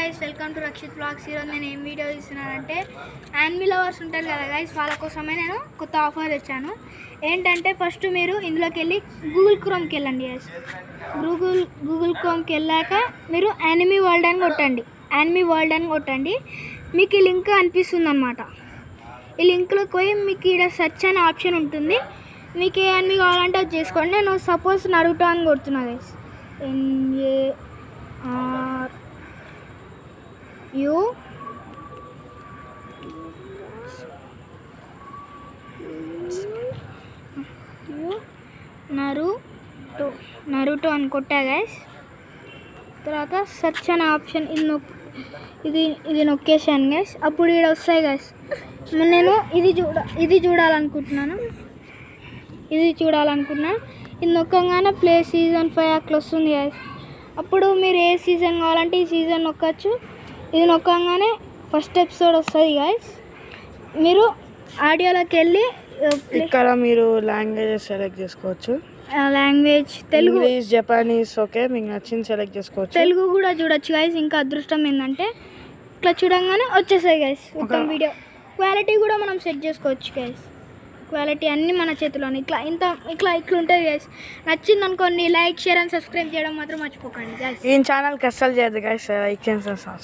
Guys, welcome to Rakshit blogs. ఈరోజు నేను ఏం వీడియో తీస్తున్నానంటే యానిమీ లవర్స్ ఉంటారు కదా గైస్, వాళ్ళ కోసమే నేను కొత్త ఆఫర్ తెచ్చాను. ఏంటంటే ఫస్ట్ మీరు ఇందులోకి వెళ్ళి గూగుల్ క్రోమ్కి వెళ్ళండి గైస్. గూగుల్ క్రోమ్కి వెళ్ళాక మీరు యానిమీ వరల్డ్ అని కొట్టండి. మీకు ఈ లింక్ అనిపిస్తుంది అనమాట. ఈ లింక్లోకి పోయి మీకు ఇక్కడ సెర్చ్ అనే ఆప్షన్ ఉంటుంది. మీకు ఏ యానిమీ కావాలంటే అది చేసుకోండి. నేను సపోజ్ నరుటో అని కొడుతున్నా గైస్. నరుటో అని కొట్టా గైస్. తర్వాత సెర్చ్ అనే ఆప్షన్ ఇది నొక్కేసాను గైస్. అప్పుడు ఇక్కడ వస్తాయి గైస్. నేను ఇది చూడాలనుకుంటున్నాను. ఇది నొక్కగానే ప్లే సీజన్ 5 అట్లా వస్తుంది గైస్. అప్పుడు మీరు ఏ సీజన్ కావాలంటే ఈ సీజన్ నొక్కచ్చు. ఇది నొక్కగానే ఫస్ట్ ఎపిసోడ్ వస్తుంది గైస్. మీరు ఆడియోలోకి వెళ్ళి ఇక్కడ మీరు లాంగ్వేజెస్ సెలెక్ట్ చేసుకోవచ్చు. Language Telugu, English, Japanese, okay, మీకు నచ్చింది సెలెక్ట్ చేసుకోవచ్చు. తెలుగు కూడా చూడొచ్చు గైస్. ఇంకా అదృష్టం ఏంటంటే ఇట్లా చూడంగానే వచ్చేసాయి గైస్ మొత్తం వీడియో. క్వాలిటీ కూడా మనం సెట్ చేసుకోవచ్చు గైస్. క్వాలిటీ అన్నీ మన చేతిలోనే. ఇట్లా ఉంటుంది గైస్. నచ్చింది అనుకోండి, లైక్, షేర్ అండ్ సబ్స్క్రైబ్ చేయడం మాత్రం మర్చిపోకండి గైస్. ఈ ఛానల్కి అస్సలు చేయదు గైస్, లైక్ చేయండి.